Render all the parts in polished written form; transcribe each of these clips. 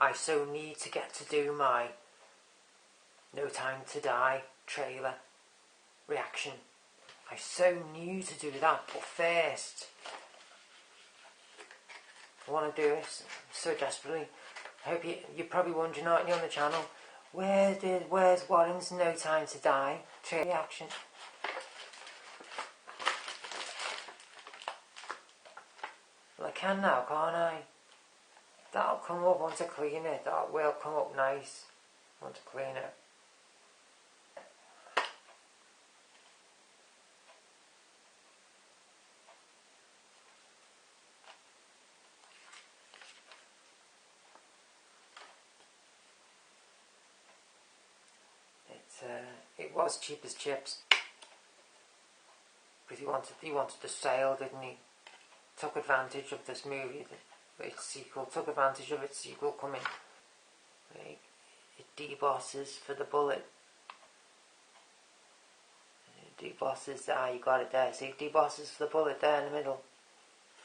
I so need to get to do my No Time to Die trailer reaction. I so need to do that, but first I want to do this so desperately. I hope you're probably wondering, aren't you, on the channel, where's Warren's No Time to Die trailer reaction? Well, I can now, can't I? That'll come up once I clean it. That will come up nice once I clean it. It was cheap as chips, because he wanted the sale, didn't he? Took advantage of this movie, its sequel, took advantage of its sequel coming. It debosses for the bullet. It debosses, you got it there. See, it debosses for the bullet there in the middle.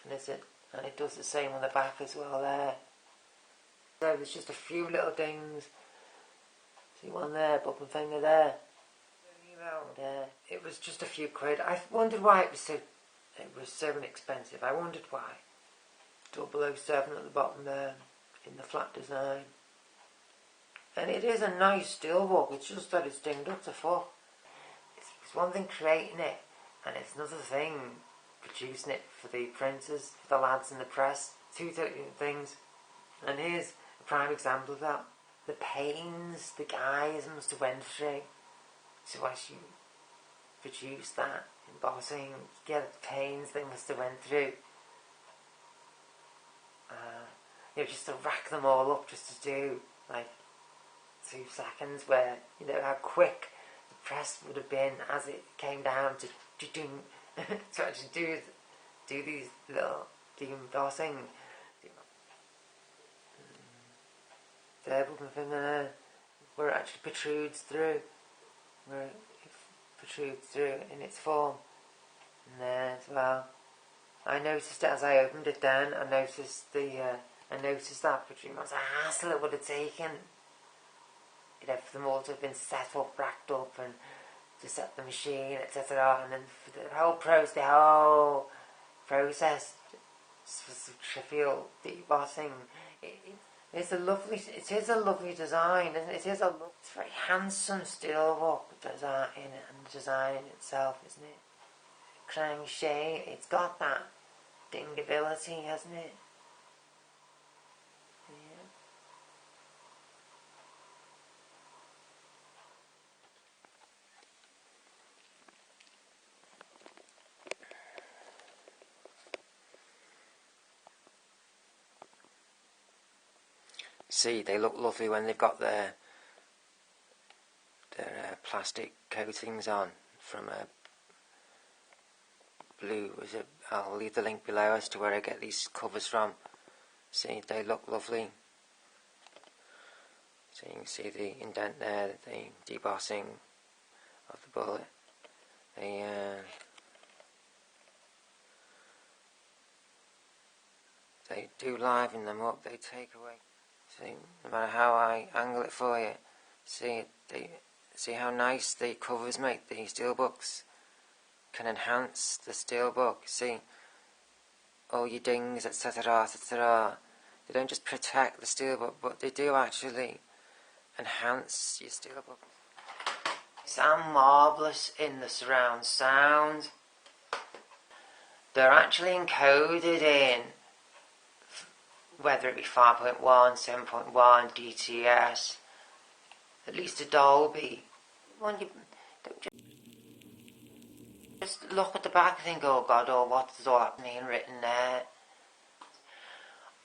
And it does the same on the back as well there. There's just a few little things. See one there, bubble finger there. It was just a few quid. I wondered why it was so inexpensive. I wondered why. 007 at the bottom there, in the flat design. And it is a nice steelbook, it's just that it's dinged up to fuck. It's one thing creating it, and it's another thing producing it for the printers, for the lads in the press. Two things. And here's a prime example of that. The pains the guys must have went through to actually produce that embossing. Yeah, the pains they must have went through. Just to rack them all up, just to do like 2 seconds, where how quick the press would have been as it came down to actually do these little embossing. There, bubble finger there, where it actually protrudes through, in its form, and there as well. I noticed it as I opened it then. I noticed that protrusion was a hassle it would have taken. For them all to have been set up, racked up, and to set the machine, etc. And then for the whole process for trivial debossing. It is a lovely design, isn't it? It's a very handsome steelbook design, and design in itself, isn't it? Crankshaft, it's got that dingability, hasn't it? Yeah. See, they look lovely when they've got their plastic coatings on from a blue. I'll leave the link below as to where I get these covers from. See, they look lovely. So you can see the indent there, the debossing of the bullet. They do liven them up. They take away. See, no matter how I angle it for you, see how nice the covers make. The steelbooks can enhance the steelbook. See, all your dings, etc., etc. They don't just protect the steelbook, but they do actually enhance your steelbook. Sound marvellous in the surround sound. They're actually encoded in, whether it be 5.1, 7.1, DTS, at least a Dolby. When you don't just look at the back and think, oh God, what's all happening written there?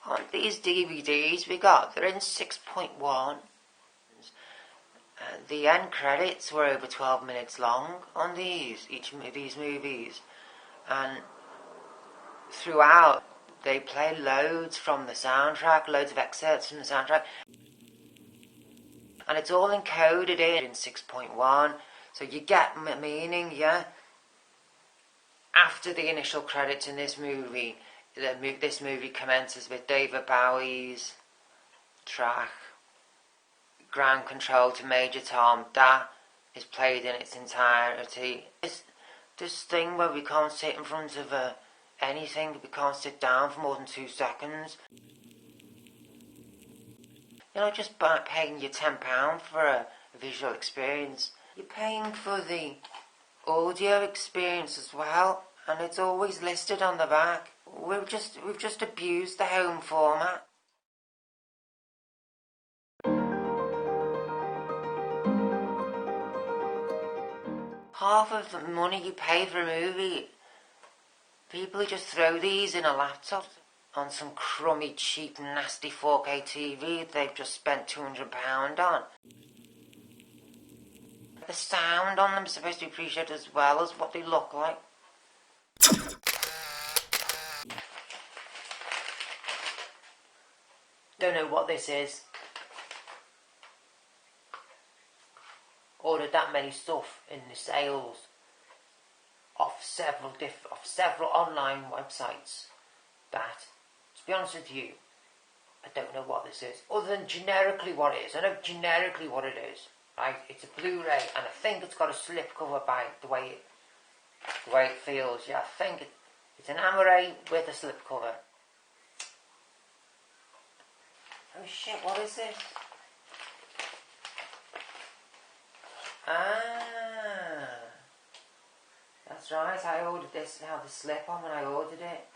On these DVDs they're in 6.1. The end credits were over 12 minutes long on these movies, and throughout they play loads from the soundtrack, loads of excerpts from the soundtrack, and it's all encoded in 6.1, so you get meaning, yeah? After the initial credits in this movie, this movie commences with David Bowie's track, Ground Control to Major Tom, that is played in its entirety. This thing where we can't sit in front of anything, we can't sit down for more than 2 seconds. You're not just paying your £10 for a visual experience, you're paying for the audio experience as well, and it's always listed on the back. We've just abused the home format. Half of the money you pay for a movie, people just throw these in a laptop on some crummy, cheap, nasty 4K TV they've just spent £200 on. The sound on them is supposed to be appreciated as well as what they look like. Don't know what this is. Ordered that many stuff in the sales off several online websites that, to be honest with you, I don't know what this is, other than generically what it is. I know generically what it is, right? It's a Blu-ray, and I think it's got a slipcover by the way it feels. Yeah, I think it's an Amaray with a slipcover. Oh shit, what is this? Ah, that's right, I ordered this and had the slip on when I ordered it.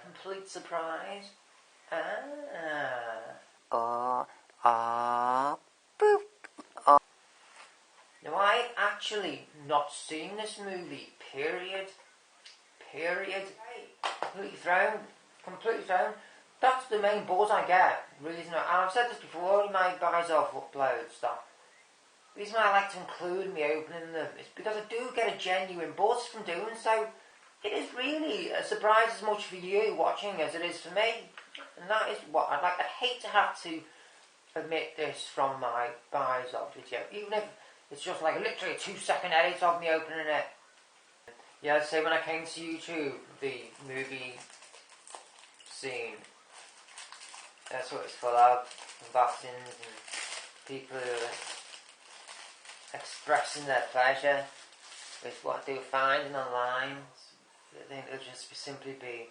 Complete surprise. Boop. Now, I've actually not seen this movie, period. Completely thrown. That's the main buzz I get, reason, and I've said this before in my buys off upload stuff. The reason why I like to include me opening them is because I do get a genuine buzz from doing so. It is really a surprise as much for you watching as it is for me. And that is what I'd like. I'd hate to have to admit this from my buys off video, even if it's just like literally a 2-second edit of me opening it. Yeah, I'd say when I came to YouTube, the movie scene, that's what it's full of, unboxings and people who are expressing their pleasure with what they were finding online. I think it'll just simply be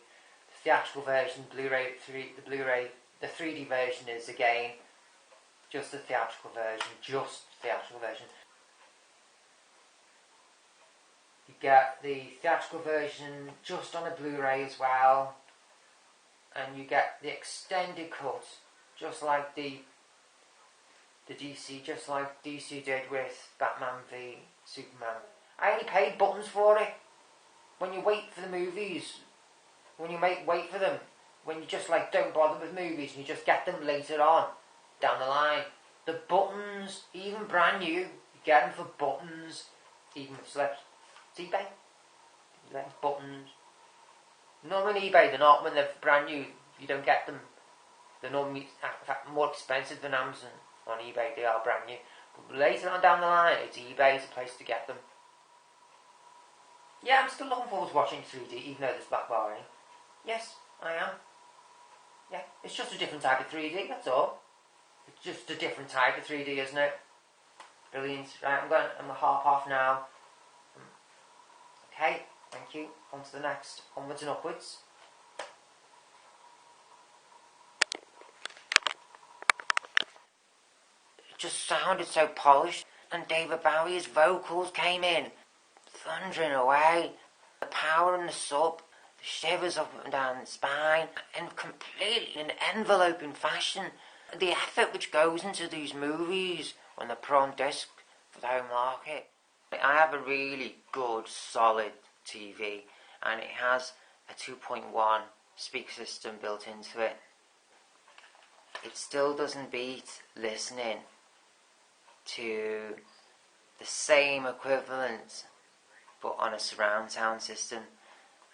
the theatrical version, Blu-ray, the 3D version is again just the theatrical version, You get the theatrical version just on a Blu-ray as well, and you get the extended cut, just like DC did with Batman v Superman. I only paid buttons for it. When you wait for the movies, when you wait for them, when you just like don't bother with movies and you just get them later on down the line, the buttons, even brand new, you get them for buttons, even with slips. It's eBay. Buttons. Normally eBay, they're not, when they're brand new, you don't get them. They're normally, in fact, more expensive than Amazon. On eBay, they are brand new. But later on down the line, it's eBay is the place to get them. Yeah, I'm still looking forward to watching 3D, even though there's black barring. Yes, I am. Yeah, it's just a different type of 3D, that's all. It's just a different type of 3D, isn't it? Brilliant. Right, I'm half now. Okay, thank you. On to the next. Onwards and upwards. It just sounded so polished, and David Bowie's vocals came in, thundering away. The power in the sub, the shivers up and down the spine, and completely in enveloping fashion. The effort which goes into these movies when they're put on disc for the home market. I have a really good, solid TV, and it has a 2.1 speaker system built into it. It still doesn't beat listening to the same equivalent, but on a surround sound system,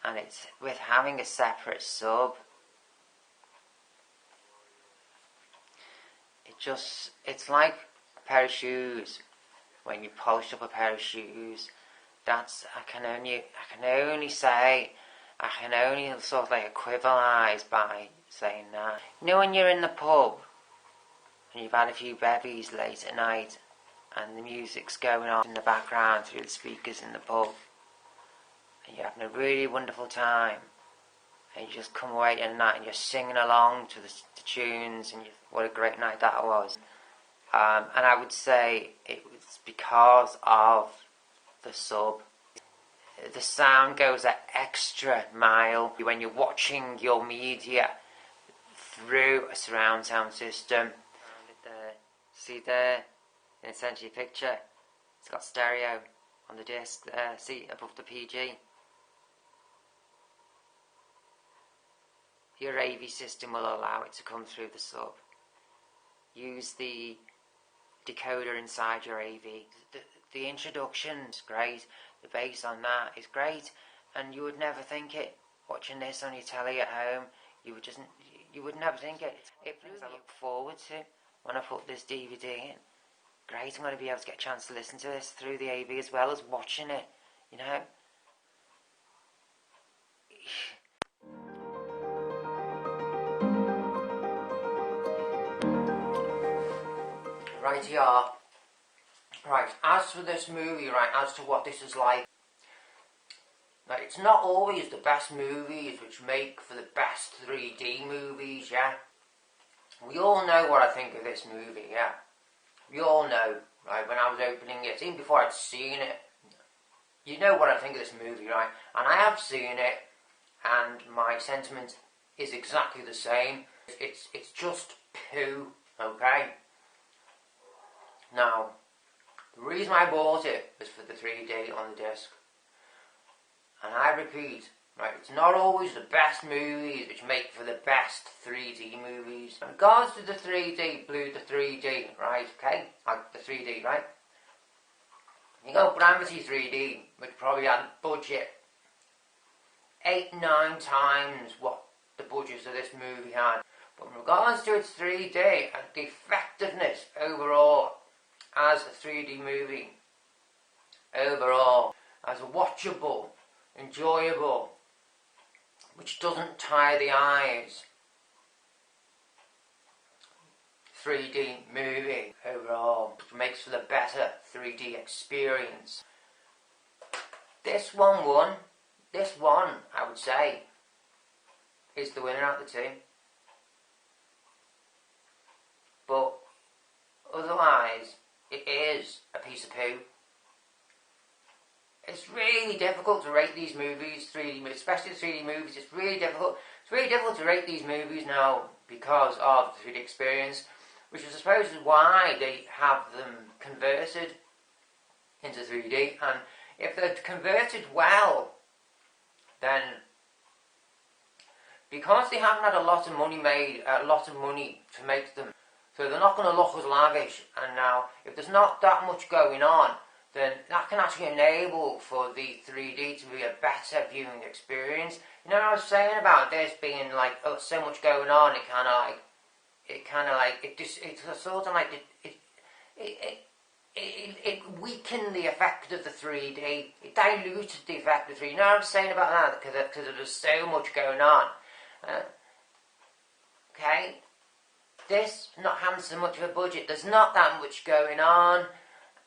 and it's with having a separate sub. It's like a pair of shoes. When you polish up a pair of shoes, I can only say I can only sort of like equivalize by saying that. You know when you're in the pub and you've had a few bevies late at night and the music's going on in the background through the speakers in the pub and you're having a really wonderful time and you just come away in the night and you're singing along to the tunes and what a great night that was. And I would say it was because of the sub. The sound goes that extra mile when you're watching your media through a surround sound system. See there, in the centre of your picture, it's got stereo on the disc there, see above the PG. Your AV system will allow it to come through the sub. Use the decoder inside your AV. The introduction's great, the bass on that is great, and you would never think it. Watching this on your telly at home, you would never think it. It brings I look forward to when I put this DVD in. Great, I'm going to be able to get a chance to listen to this through the AV as well as watching it, you know. Right, here. Right, as for this movie, right, as to what this is like, right, it's not always the best movies which make for the best 3D movies, yeah? We all know what I think of this movie, yeah? We all know, right, when I was opening it, even before I'd seen it, you know what I think of this movie, right? And I have seen it, and my sentiment is exactly the same. It's just poo, okay? Now, the reason I bought it was for the 3D on the disc. And I repeat, right, it's not always the best movies which make for the best 3D movies. In regards to the 3D, the 3D, right, okay? Like the 3D, right? You go Gravity 3D, which probably had a budget 8-9 times what the budgets of this movie had. But in regards to its 3D and the effectiveness overall, as a 3D movie, overall, as a watchable, enjoyable, which doesn't tire the eyes, 3D movie, overall, which makes for the better 3D experience. This one, I would say, is the winner out of the two. But otherwise, it is a piece of poo. It's really difficult to rate these movies, 3D, especially the 3D movies. It's really difficult. It's really difficult to rate these movies now because of the 3D experience, which I suppose is why they have them converted into 3D. And if they're converted well, then because they haven't had a lot of money to make them, so they're not going to look as lavish. And now, if there's not that much going on, then that can actually enable for the 3D to be a better viewing experience. You know what I was saying about this being like, oh, so much going on, it weakened the effect of the 3D. It diluted the effect of the 3D. You know what I was saying about that? Because there's so much going on. Okay? This not having so much of a budget, there's not that much going on,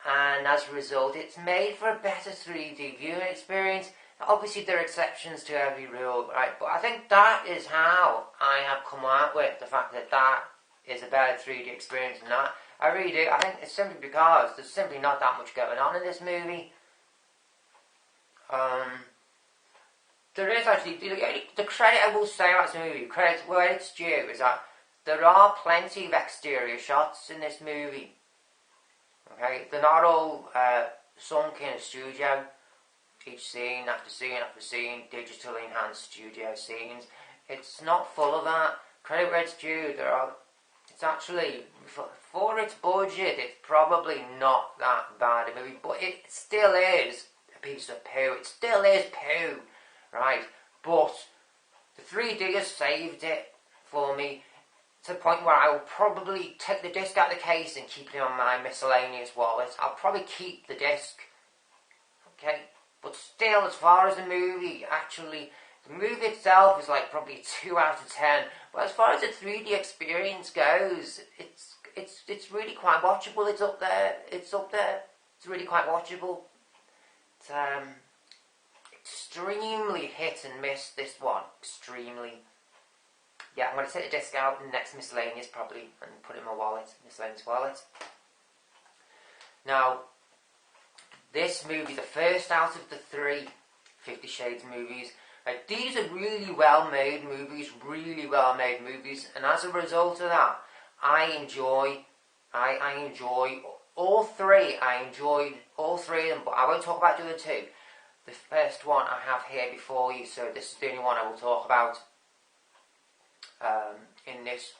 and as a result it's made for a better 3D viewing experience. Obviously there are exceptions to every rule, right, but I think that is how I have come out with the fact that that is a better 3D experience than that. I really do. I think it's simply because there's simply not that much going on in this movie. There is actually, the credit I will say about this movie, credit where it's due, is that there are plenty of exterior shots in this movie. Okay, they're not all sunk in a studio. Each scene after scene after scene, digitally enhanced studio scenes. It's not full of that. Credit where it's due. It's actually, for its budget, it's probably not that bad a movie, but it still is a piece of poo. It still is poo, right? But the 3D has saved it for me, to the point where I will probably take the disc out of the case and keep it on my miscellaneous wallet. I'll probably keep the disc, okay? But still, as far as the movie actually The movie itself is like probably a 2 out of 10, but as far as the 3D experience goes, it's really quite watchable. It's up there. It's really quite watchable. It's extremely hit and miss, this one. Extremely. Yeah, I'm going to take the disc out in the next miscellaneous probably and put it in my wallet, miscellaneous wallet. Now, this movie, the first out of the 3 50 Shades movies, like, these are really well-made movies, and as a result of that, I enjoy all 3. I enjoyed all 3 of them, but I won't talk about the other 2. The first one I have here before you, so this is the only one I will talk about in this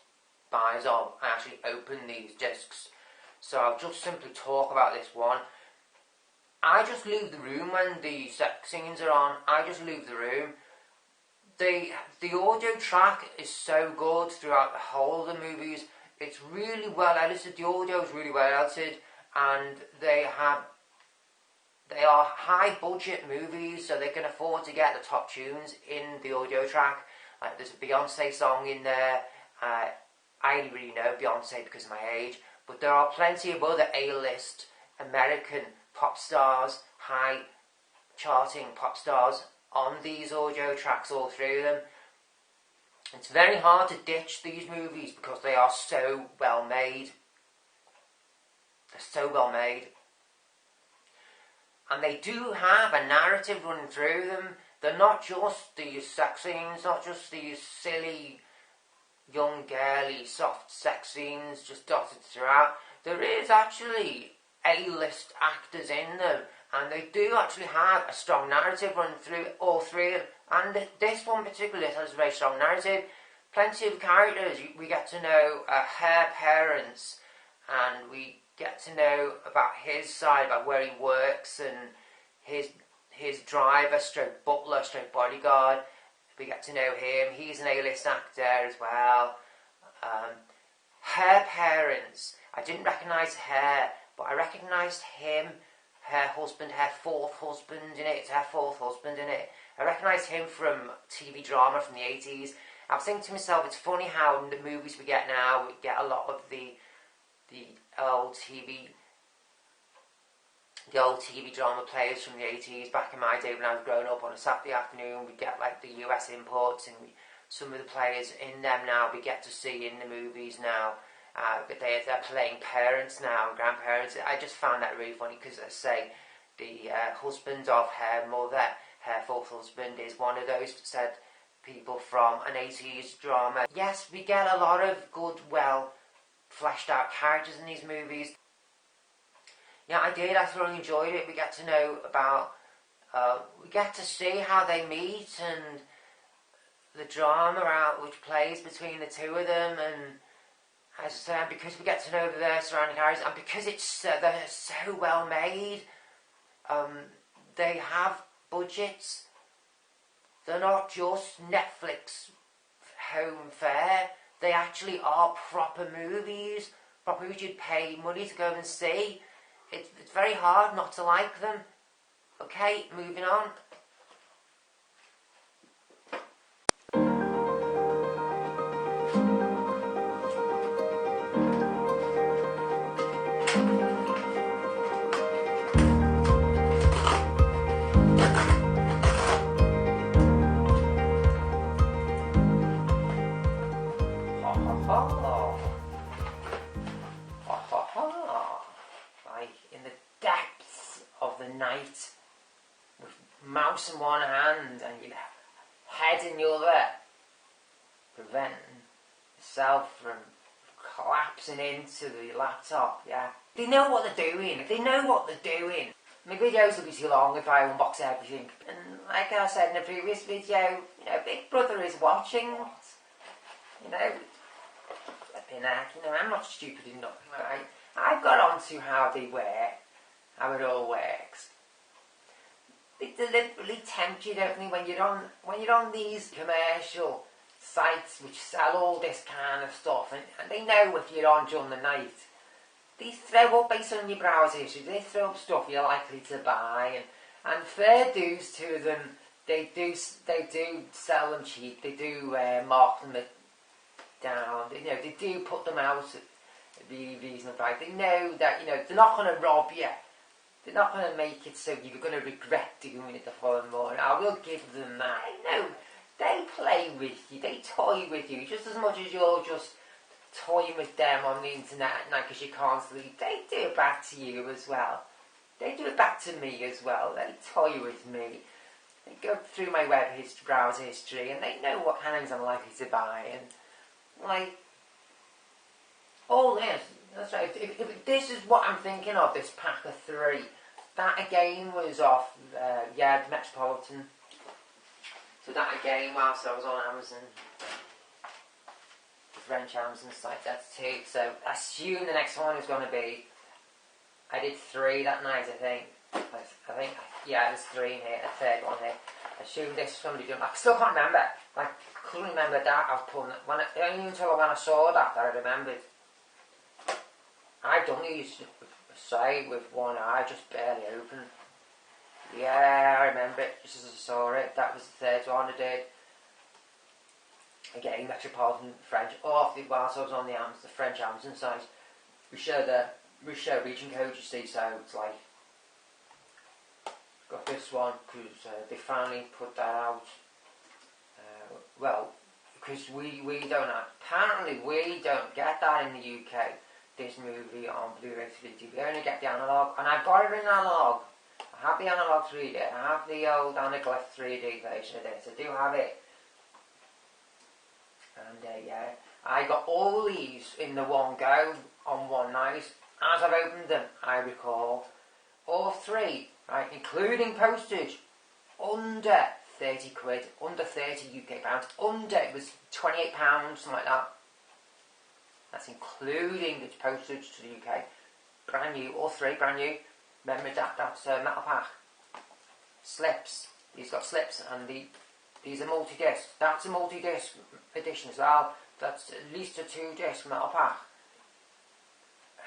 buys of. I actually opened these discs, so I'll just simply talk about this one. I just leave the room when the sex scenes are on. I just leave the room. The audio track is so good throughout the whole of the movies. It's really well edited. The audio is really well edited, and they are high budget movies, so they can afford to get the top tunes in the audio track. Like, there's a Beyonce song in there. I only really know Beyonce because of my age, but there are plenty of other A-list American pop stars, high charting pop stars on these audio tracks, all 3 of them. It's very hard to ditch these movies because they are so well made. They're so well made. And they do have a narrative running through them. They're not just these sex scenes, not just these silly, young, girly, soft sex scenes just dotted throughout. There is actually A-list actors in them, and they do actually have a strong narrative running through all 3 of them. And this one particularly has a very strong narrative. Plenty of characters. We get to know her parents, and we get to know about his side, about where he works, and his driver, stroke butler, stroke bodyguard. We get to know him. He's an A-list actor as well. Her parents, I didn't recognise her, but I recognised him, her husband, her 4th husband in it. It's her 4th husband in it. I recognised him from TV drama from the 80s. I was thinking to myself, it's funny how in the movies we get now, we get a lot of the old TV drama players from the 80s. Back in my day when I was growing up, on a Saturday afternoon, we get like the US imports, and some of the players in them now we get to see in the movies now. But they're playing parents now and grandparents. I just found that really funny because, as I say, the husband of her mother, her 4th husband, is one of those said people from an 80s drama. Yes, we get a lot of good, well fleshed out characters in these movies. Yeah, I did. I thoroughly enjoyed it. We get to know about, we get to see how they meet and the drama out which plays between the 2 of them, and as I said, because we get to know their surrounding characters, and because they're so well made, they have budgets. They're not just Netflix home fare. They actually are proper movies you'd pay money to go and see. It's very hard not to like them. Okay, moving on. In the depths of the night, with mouse in one hand and your head in the other, preventing yourself from collapsing into the laptop, yeah. They know what they're doing. My videos will be too long if I unbox everything. And like I said in the previous video, Big Brother is watching. I'm not stupid enough, right? I've got onto how they work, how it all works. They deliberately tempt you, don't they, when you're on these commercial sites which sell all this kind of stuff, and they know if you're on during the night. They throw up, based on your browser history, they throw up stuff you're likely to buy, and fair dues to them, They do sell them cheap. They do mark them down. They do put them out at really reasonable price. They know that they're not going to rob you. They're not going to make it so you're going to regret doing it the following morning. I will give them that. No, they play with you. They toy with you just as much as you're just toying with them on the internet at night because you can't sleep. They do it back to you as well. They do it back to me as well. They toy with me. They go through my browser history and they know what kind of things I'm likely to buy and like all this. That's right. If this is what I'm thinking of, this pack of 3. That again was off, the Metropolitan. So that again, whilst I was on Amazon, the French Amazon site, that's 2. So I assume the next one is going to be, I did 3 that night, I think. There's 3 in here, a 3rd one here. I assume this somebody doing. I still can't remember. I couldn't remember that. I was pulling only until when I saw that I remembered. I've done these say with one eye, just barely open. Yeah, I remember it just as I saw it. That was the 3rd one I did. Again, Metropolitan French. Whilst I was on the French Amazon site, we share region code, you see, so it's like got this one because they finally put that out. Because we don't apparently we don't get that in the UK. This movie on Blu-ray 3D. We only get the analog, and I've got it in analog. I have the analog 3D. I have the old Anaglyph 3D version of this. I do have it. And I got all these in the one go on one night. As I've opened them, I recall all 3, right, including postage, under 30 quid, under 30 UK pounds, it was £28, something like that. That's including the postage to the UK. Brand new, all 3 brand new. Remember that's metal pack. Slips. These got slips, and these are multi-disc. That's a multi-disc edition as well. That's at least a 2-disc metal pack.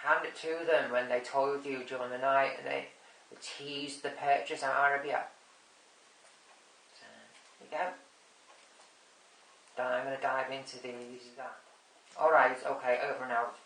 Hand it to them when they toy with you during the night, and they tease the purchase out of you. So, there you go. Then I'm going to dive into these. Alright, okay, over and out.